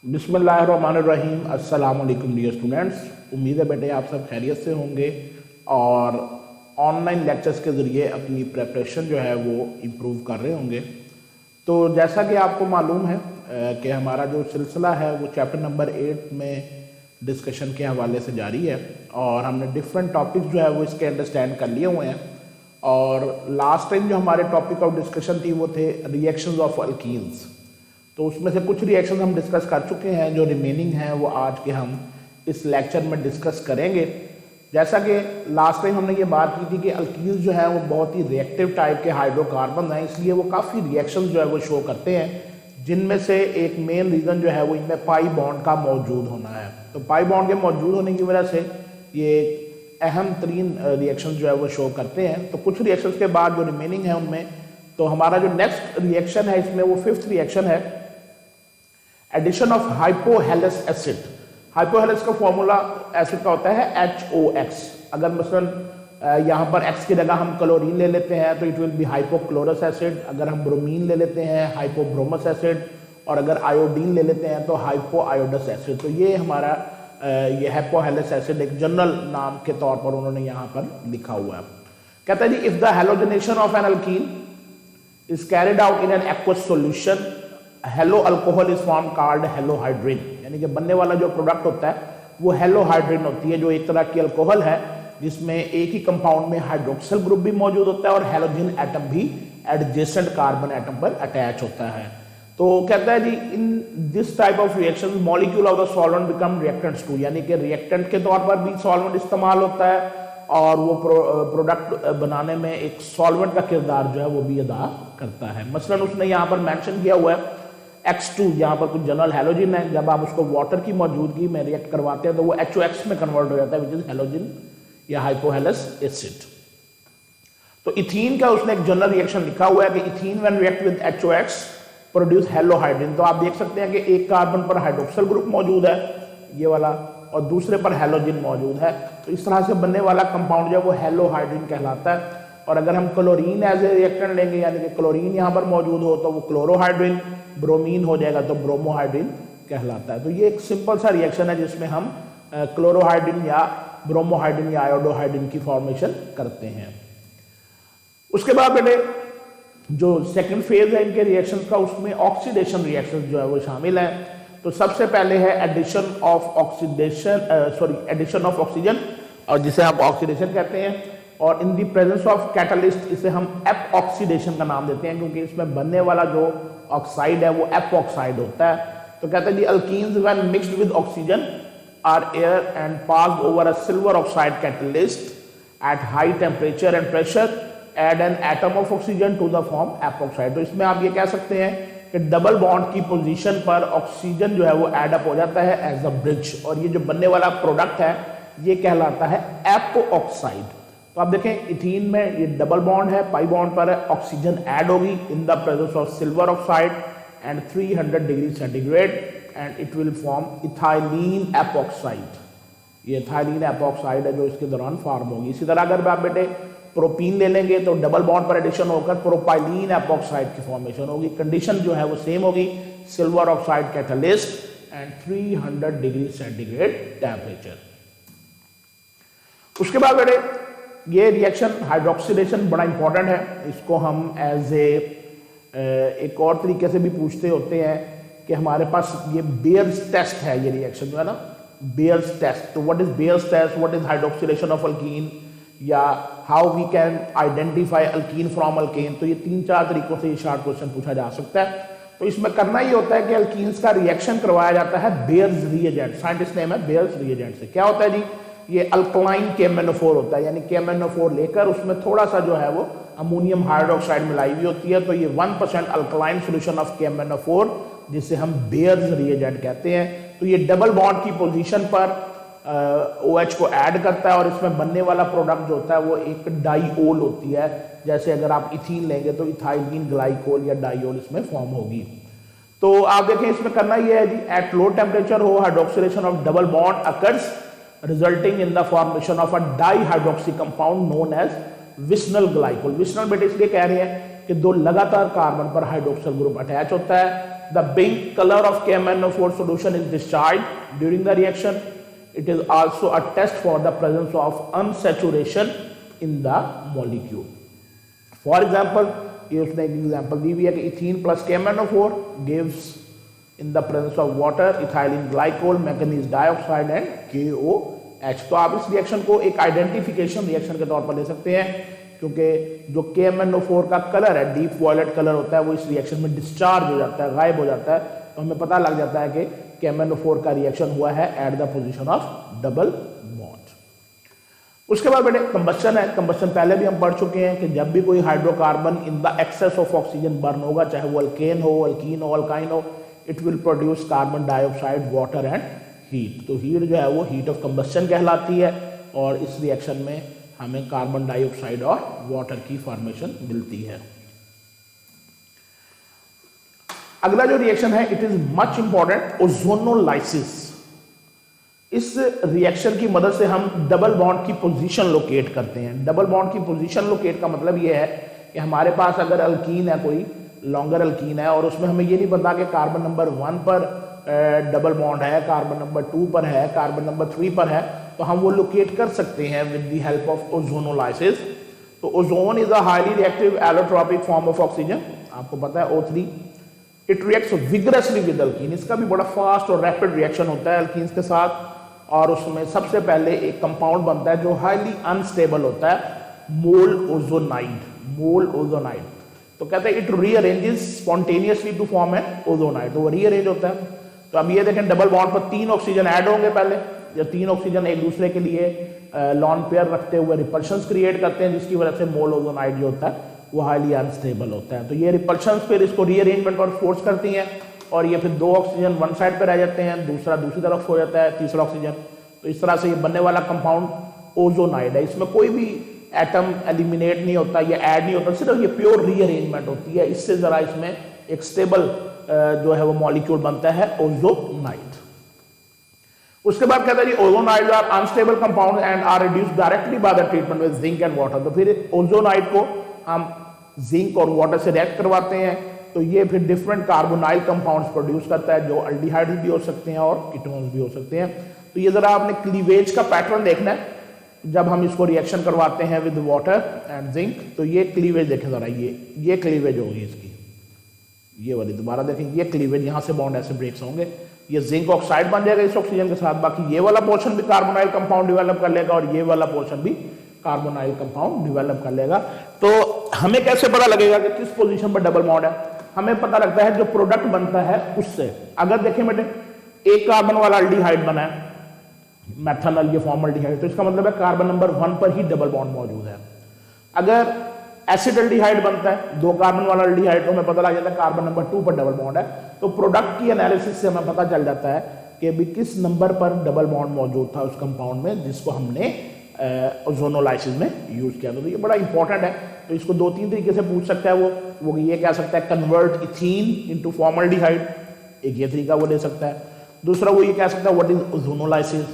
बिस्मिल्लाहिर्रहमानिर्रहीम। अस्सलाम वालेकुम डियर स्टूडेंट्स। उम्मीद है बेटे आप सब खैरियत से होंगे और ऑनलाइन लेक्चर्स के ज़रिए अपनी प्रेपरेशन जो है वो इम्प्रूव कर रहे होंगे। तो जैसा कि आपको मालूम है कि हमारा जो सिलसिला है वो चैप्टर नंबर 8 में डिस्कशन के हवाले से जारी है और हमने डिफरेंट टॉपिक्स जो है वो इसके अंडरस्टैंड कर लिए हुए हैं। और लास्ट टाइम जो हमारे टॉपिक ऑफ डिस्कशन थी वो थे रिएक्शंस ऑफ अल्कीन्स। तो उसमें से कुछ रिएक्शन हम डिस्कस कर चुके हैं, जो रिमेनिंग हैं वो आज के हम इस लेक्चर में डिस्कस करेंगे। जैसा कि लास्ट टाइम हमने ये बात की थी कि अल्कीन्स जो है वो बहुत ही रिएक्टिव टाइप के हाइड्रोकार्बन हैं, इसलिए वो काफ़ी रिएक्शन जो है वो शो करते हैं, जिनमें से एक मेन रीज़न जो है वो इनमें पाई बॉन्ड का मौजूद होना है। तो पाई बॉन्ड के मौजूद होने की वजह से ये अहम तरीन रिएक्शन जो है वो शो करते हैं। तो कुछ रिएक्शन के बाद जो रिमेनिंग है उनमें, तो हमारा जो नेक्स्ट रिएक्शन है इसमें वो फिफ्थ रिएक्शन है, addition of hypohalous acid. Hypohalous का फॉर्मूला एसिड का होता है HOX। अगर मसलन यहाँ पर X की जगह हम क्लोरीन ले लेते हैं तो it will be hypochlorous acid. अगर हम ब्रोमीन ले लेते हैं हाइपोब्रोमस एसिड, और अगर आयोडीन ले लेते हैं तो हाइपोआयोडस एसिड। तो ये हमारा ये हाइपोहेलस एसिड एक जनरल नाम के तौर पर उन्होंने यहाँ पर लिखा हुआ है। कहता है जी, if the halogenation of an alkene is carried out in an aqueous solution, halo alcohol is form called halohydrin. यानी कि बनने वाला जो प्रोडक्ट होता है वो हेलोहाइड्रिन होती है, जो एक तरह की अल्कोहल है जिसमें एक ही कंपाउंड में हाइड्रोक्सिल ग्रुप भी मौजूद होता है और हेलोजन एटम भी एडजेसेंट कार्बन एटम पर अटैच होता है। तो कहता है जी, in this type of reaction molecule of the solvent become reactants too, यानी कि रिएक्टेंट के तौर पर भी सॉल्वेंट इस्तेमाल होता है और वो प्रोडक्ट बनाने में एक सॉल्वेंट का किरदार जो है वो भी अदा करता है। मसलन उसने यहाँ पर मेंशन किया हुआ है X2, यहाँ पर कुछ जनरल हेलोजन है, जब आप उसको वाटर की मौजूदगी में रिएक्ट करवाते हैं तो वो HOX में कन्वर्ट हो जाता है, विच इज हेलोजन या हाइपोहेलस एसिड। तो इथीन का उसने एक जनरल रिएक्शन लिखा हुआ है कि ethene when react with HOX produce halohydrin. तो आप देख सकते हैं कि एक कार्बन पर हाइड्रोक्सिल ग्रुप मौजूद है ये वाला और दूसरे पर हेलोजन मौजूद है। तो इस तरह से बनने वाला कंपाउंड जो है वो हेलोहाइड्रिन कहलाता है। और अगर हम क्लोरीन एज ए रिएक्टेंट लेंगे, यानी कि क्लोरीन यहाँ पर मौजूद हो तो वो क्लोरोहाइड्रिन, ब्रोमीन हो जाएगा तो ब्रोमोहाइड्रिन कहलाता है। तो ये एक सिंपल सा रिएक्शन है जिसमें हम क्लोरोहाइड्रिन या ब्रोमोहाइड्रिन या आयोडोहाइड्रिन की फॉर्मेशन करते हैं। उसके बाद बेटे जो सेकंड फेज है इनके रिएक्शन का, उसमें ऑक्सीडेशन रिएक्शन जो है वो शामिल है। तो सबसे पहले है एडिशन ऑफ ऑक्सीजन, और जिसे आप ऑक्सीडेशन कहते हैं। और इन दी प्रेजेंस ऑफ कैटलिस्ट इसे हम एप ऑक्सीडेशन का नाम देते हैं, क्योंकि इसमें बनने वाला जो ऑक्साइड है वो एप ऑक्साइड होता है। तो कहते हैं जी, alkenes when mixed with oxygen or air and passed over a silver oxide catalyst at high temperature and pressure add an atom of oxygen to the form epoxide. तो इसमें आप ये कह सकते हैं कि डबल बॉन्ड की position पर ऑक्सीजन जो है वो एड अप हो जाता है एज अ ब्रिज, और ये जो बनने वाला प्रोडक्ट है ये कहलाता है एप ऑक्साइड। तो आप देखें इथीन में ये डबल बॉन्ड है, पाई बॉन्ड पर है, ऑक्सीजन ऐड होगी in the presence of silver oxide and 300 degree centigrade and it will form ethylene epoxide. ये इथाइलीन एपॉक्साइड है जो इसके दौरान फॉर्म होगी। इसी तरह अगर आप बेटे प्रोपीन ले लेंगे तो डबल बॉन्ड पर एडिशन होकर प्रोपाइलीन एपॉक्साइड की फॉर्मेशन होगी। कंडीशन जो है वो सेम होगी, silver oxide catalyst and 300 degree centigrade temperature. उसके बाद बेटे ये रिएक्शन हाइड्रोक्सीडेशन बड़ा इंपॉर्टेंट है। इसको हम एज एक और तरीके से भी पूछते होते हैं कि हमारे पास ये बेयर्स टेस्ट है, ये रिएक्शन जो है ना, बेयर्स टेस्ट। तो what is Baeyer's test, what is hydroxidation of alkene, या how we can identify alkene from alkane. तो ये 3-4 तरीकों से ये शॉर्ट क्वेश्चन पूछा जा सकता है। तो इसमें करना ये होता है कि अल्कीन्स का रिएक्शन करवाया जाता है बेयर्स रिएजेंट, साइंटिस्ट नेम है बेयर्स रिएजेंट से। क्या होता है जी, ये अल्कलाइन KMnO4 होता है, यानी KMnO4 लेकर उसमें थोड़ा सा जो है वो अमोनियम हाइड्रोक्साइड मिलाई हुई होती है। तो ये 1% अल्कलाइन सोल्यूशन ऑफ KMnO4 जिसे हम बेयर्स रिएजेंट कहते हैं। तो ये डबल बॉन्ड की पोजीशन पर OH को ऐड करता है और इसमें बनने वाला प्रोडक्ट जो होता है वो एक डाईओल होती है। जैसे अगर आप इथीन लेंगे तो इथाइलीन ग्लाइकोल या डाईओल इसमें फॉर्म होगी। तो आप देखें इसमें करना ये है जी, एट लो टेम्परेचर हो hydroxylation of double bond occurs resulting in the formation of a dihydroxy compound known as vicinal glycol. Vicinal बेटे इसलिए कह रहे हैं कि दो लगातार कार्बन पर हाइड्रोक्सिल ग्रुप अटैच होता है the pink color of KMnO4 solution is discharged during the reaction. It is also a test for the presence of unsaturation in the molecule. For example, ये उसने एक एग्जाम्पल दी हुई है कि ethene plus KMnO4 gives in the presence of water ethylene glycol, manganese dioxide and KOH. तो आप इस reaction को एक आइडेंटिफिकेशन रिएक्शन के तौर पर ले सकते हैं, क्योंकि जो KMnO4 का कलर है डीप वॉयलेट कलर होता है, वो इस रिएक्शन में डिस्चार्ज हो जाता है, गायब हो जाता है, तो हमें पता लग जाता है कि KMnO4 का रिएक्शन हुआ है at the position of double bond. उसके बाद बेटे कंबस्शन है। कंबस्शन पहले भी हम पढ़ चुके हैं कि जब भी कोई hydrocarbon in the excess of oxygen burn होगा, चाहे वो अल्केन हो, अल्कीन हो, अल्काइन हो, it will produce carbon dioxide, water and heat. तो हीट जो है वो हीट ऑफ कंबस्शन कहलाती है, और इस रिएक्शन में हमें कार्बन डाइऑक्साइड और वाटर की फॉर्मेशन मिलती है। अगला जो रिएक्शन है, it is much important, ozonolysis. इस रिएक्शन की मदद से हम डबल बॉन्ड की पोजीशन लोकेट करते हैं। डबल बॉन्ड की पोजीशन लोकेट का मतलब ये है कि हमारे पास अगर अल्कीन है, कोई लॉन्गर अल्कीन है, और उसमें हमें ये नहीं पता कि कार्बन नंबर 1 पर डबल बॉन्ड है, कार्बन नंबर 2 पर है, कार्बन नंबर 3 पर है, तो हम वो लोकेट कर सकते हैं with the help of ozonolysis. तो ozone is a highly reactive allotropic form of oxygen, आपको पता है O3। It reacts vigorously with alkene, इसका भी बड़ा फास्ट और रैपिड रिएक्शन होता है अल्कीन्स के साथ, और उसमें सबसे पहले एक कंपाउंड बनता है जो हाईली अनस्टेबल होता है, मोल ओजोनाइड। मोल ओजोनाइड तो कहते हैं it rearranges spontaneously to form an ozonide, तो वो रीअरेंज होता है। तो अब ये देखें, डबल बॉन्ड पर 3 ऑक्सीजन ऐड होंगे पहले, जब 3 ऑक्सीजन एक दूसरे के लिए लॉन पेयर रखते हुए रिपल्शंस क्रिएट करते हैं, जिसकी वजह से मोल ओजोनाइड जो होता है वो हाईली अनस्टेबल होता है। तो ये रिपल्शंस फिर इसको रीअरेंजमेंट और फोर्स करती हैं, और ये फिर 2 ऑक्सीजन वन साइड पे रह जाते हैं, दूसरा दूसरी तरफ हो जाता है, तीसरा ऑक्सीजन। तो इस तरह से ये बनने वाला कंपाउंड ओजोनाइड है। इसमें कोई भी एटम एलिमिनेट नहीं होता, ये ऐड नहीं होता, सिर्फ ये प्योर रीअरेंजमेंट होती है। इससे जरा इसमें एक स्टेबल जो है वो मॉलिक्यूल बनता है, ओजोनाइड। उसके बाद कहता है जी ozonide are unstable compound and are reduced directly by the treatment with zinc and water. तो फिर ओजोनाइड को हम जिंक और वाटर से रिएक्ट करवाते हैं, तो ये फिर डिफरेंट कार्बोनाइल कंपाउंड्स प्रोड्यूस करता है, जो अल्डिहाइड भी हो सकते हैं और कीटोन्स भी हो सकते हैं। तो ये जरा आपने क्लीवेज का पैटर्न देखना है, जब हम इसको रिएक्शन करवाते हैं विद वाटर एंड जिंक। तो ये क्लीवेज देखें जरा, ये क्लीवेज होगी इसकी, ये वाली दोबारा देखें, ये क्लीवेज, यहाँ से बॉन्ड ऐसे ब्रेक्स होंगे, ये जिंक ऑक्साइड बन जाएगा इस ऑक्सीजन के साथ। बाकी ये वाला पोर्शन भी कार्बोनाइल कंपाउंड डेवलप कर लेगा, और ये वाला पोर्शन भी कार्बोनाइल कंपाउंड डेवलप कर लेगा। तो हमें कैसे पता लगेगा कि किस पोजीशन पर डबल बॉन्ड है? हमें पता लगता है जो प्रोडक्ट बनता है उससे। अगर देखें बेटे, एक कार्बन वाला अल्डिहाइड बना है, मेथनॉल, ये फॉर्मल्डिहाइड, तो इसका मतलब है कार्बन नंबर 1 पर ही डबल बॉन्ड मौजूद है। अगर एसिड अल्डिहाइड बनता है, 2 कार्बन वाला अल्डिहाइड, तो हमें पता लग जाता है कार्बन नंबर 2 पर डबल बॉन्ड है। तो प्रोडक्ट की एनालिसिस से हमें पता चल जाता है कि अभी किस नंबर पर डबल बॉन्ड मौजूद था उस कंपाउंड में, जिसको हमने ओजोनोलाइसिस में यूज किया था। तो ये बड़ा इंपॉर्टेंट है। तो इसको 2-3 तरीके से पूछ सकता है वो ये कह सकता है कन्वर्ट इथीन इनटू फॉर्मल्डिहाइड, एक ये तरीका वो ले सकता है। दूसरा वो ये कह सकता है व्हाट इज ओजोनोलाइसिस।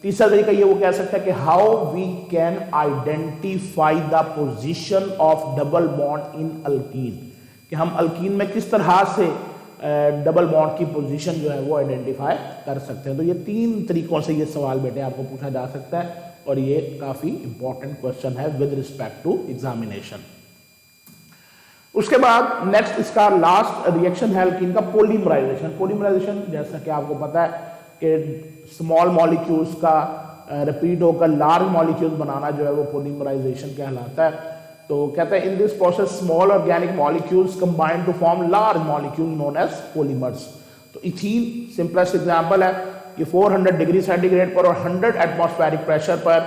तीसरा तरीका ये वो कह सकता है कि how we can identify the position of double bond in alkene, कि हम अल्कीन में किस तरह से डबल बॉन्ड की पोजीशन जो है वो आइडेंटिफाई कर सकते हैं। तो ये 3 तरीकों से ये सवाल बेटे आपको पूछा जा सकता है, और ये काफी इंपॉर्टेंट क्वेश्चन है विद रिस्पेक्ट टू एग्जामिनेशन। उसके बाद नेक्स्ट इसका लास्ट रिएक्शन है अल्कीन का, पॉलीमराइजेशन। पॉलीमराइजेशन जैसा कि आपको पता है कि स्मॉल मॉलिक्यूल्स का रिपीट होकर लार्ज मॉलिक्यूल्स बनाना जो है वो पॉलीमराइजेशन कहलाता है। तो कहते हैं in this process small organic molecules combine to form large molecule known as polymers. तो इथीन सिंपलेस्ट एग्जांपल है, ये 400 डिग्री सेंटीग्रेड पर और 100 एटमॉस्फेरिक प्रेशर पर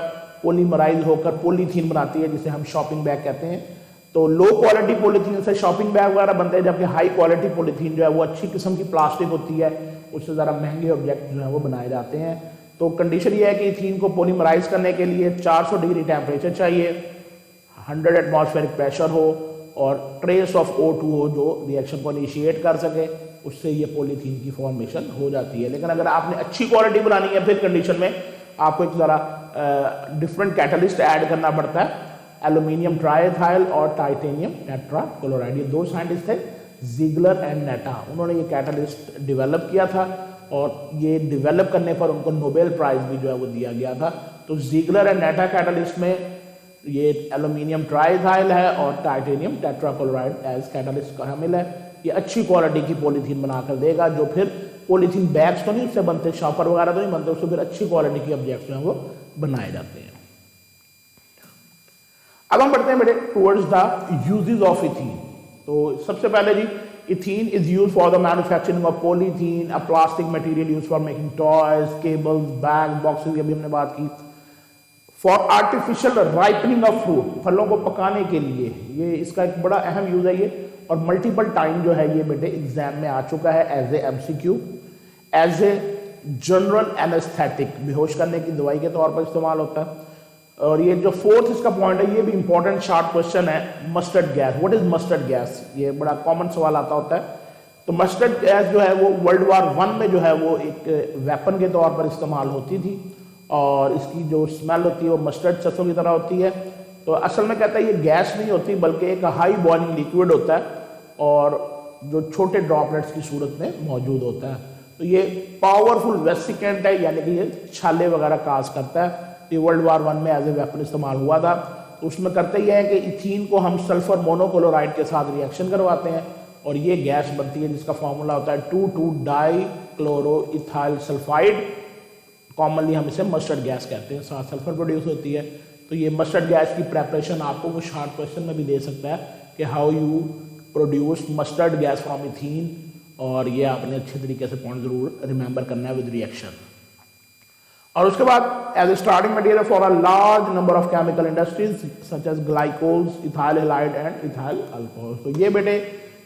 पॉलीमराइज होकर पॉलीथीन बनाती है, जिसे हम शॉपिंग बैग कहते हैं। तो लो क्वालिटी पॉलीथीन से शॉपिंग बैग वगैरह बनते हैं, जबकि हाई क्वालिटी पॉलीथीन जो है वो अच्छी किस्म की प्लास्टिक होती है, उससे ज़रा महंगे ऑब्जेक्ट जो है वो बनाए जाते हैं। तो कंडीशन ये है कि इथीन को पॉलीमराइज करने के लिए 400 डिग्री टेम्परेचर चाहिए, 100 एटमॉस्फेरिक प्रेशर हो और ट्रेस ऑफ O2 हो जो रिएक्शन को इनिशिएट कर सके, उससे ये पॉलीथीन की फॉर्मेशन हो जाती है। लेकिन अगर आपने अच्छी क्वालिटी बनानी है फिर कंडीशन में आपको एक ज़रा डिफरेंट कैटलिस्ट ऐड करना पड़ता है, एल्यूमिनियम ट्राइथाइल और टाइटेनियम टेट्राक्लोराइड। ये 2 साइंटिस्ट थे ज़िगलर एंड नेटा, उन्होंने ये कैटलिस्ट डेवलप किया था और ये डेवलप करने पर उनको नोबेल प्राइज़ भी जो है वो दिया गया था। तो ज़िगलर एंड नेटा कैटलिस्ट में ये एल्यूमिनियम ट्राइथाइल है और टाइटेनियम टेट्राक्लोराइड एज कैटलिस्ट का शामिल है। ये अच्छी क्वालिटी की पॉलीथीन बनाकर देगा, जो फिर पॉलीथीन बैग्स तो नहीं उससे बनते, शॉपर वगैरह तो नहीं बनते, उससे फिर अच्छी क्वालिटी के ऑब्जेक्ट्स जो हैं वो बनाए जाते हैं। अब हम बढ़ते हैं बेटे towards the uses of ethene. तो सबसे पहले जी, ethene is use for the manufacturing of polythene, a plastic material use for making toys, cables, bag, boxes, अभी हमने बात की। For artificial ripening of fruit, फलों को पकाने के लिए ये इसका एक बड़ा अहम यूज है ये, और मल्टीपल टाइम जो है ये बेटे एग्जाम में आ चुका है as a MCQ, as a general anaesthetic, बेहोश करने की दवाई के तौर पर इस्तेमाल होता है। और ये जो फोर्थ इसका पॉइंट है, ये भी इंपॉर्टेंट शार्ट क्वेश्चन है, mustard gas. What is mustard gas? ये बड़ा कॉमन सवाल आता होता है। तो मस्टर्ड गैस जो है वो वर्ल्ड वार 1 में जो है वो एक वेपन के तौर पर इस्तेमाल होती थी, और इसकी जो स्मेल होती है वो मस्टर्ड सरसों की तरह होती है। तो असल में कहता है ये गैस नहीं होती, बल्कि एक हाई बॉइलिंग लिक्विड होता है और जो छोटे ड्रॉपलेट्स की सूरत में मौजूद होता है। तो ये पावरफुल वेसिकेंट है, यानी कि ये छाले वगैरह काज करता है। ये वर्ल्ड वार 1 में एज ए वेपन इस्तेमाल हुआ था। तो उसमें करते ये है कि इथीन को हम सल्फर मोनोक्लोराइड के साथ रिएक्शन करवाते हैं और ये गैस बनती है, जिसका फॉर्मूला होता है 2,2-डाई क्लोरो इथाइल सल्फाइड। कॉमनली हम इसे मस्टर्ड गैस कहते हैं, साथ सल्फर प्रोड्यूस होती है। तो ये मस्टर्ड गैस की प्रेपरेशन आपको वो शार्ट क्वेश्चन में भी दे सकता है कि how you produce mustard gas from ethene, और ये आपने अच्छे तरीके से पॉइंट जरूर रिमेंबर करना है विद रिएक्शन। और उसके बाद as a starting material for a large number of chemical industries such as glycols, ethyl halide and ethyl alcohol. तो ये बेटे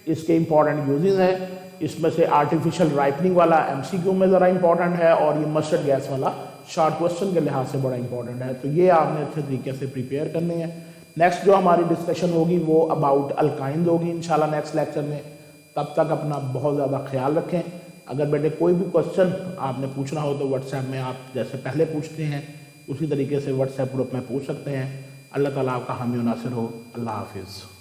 इसके इंपॉर्टेंट यूजेस हैं। इसमें से आर्टिफिशियल राइपनिंग वाला एमसीक्यू में ज़रा इंपॉर्टेंट है, और ये मस्टर्ड गैस वाला शॉर्ट क्वेश्चन के लिहाज से बड़ा इंपॉर्टेंट है। तो ये आपने अच्छे तरीके से प्रिपेयर करने हैं। नेक्स्ट जो हमारी डिस्कशन होगी वो अबाउट अल्काइंस होगी इंशाल्लाह नेक्स्ट लेक्चर में। तब तक अपना बहुत ज़्यादा ख्याल रखें। अगर बेटे कोई भी क्वेश्चन आपने पूछना हो तो व्हाट्सएप में आप जैसे पहले पूछते हैं उसी तरीके से व्हाट्सएप ग्रुप में पूछ सकते हैं। अल्लाह ताला आपका हामी नासिर हो। अल्लाह हाफिज़।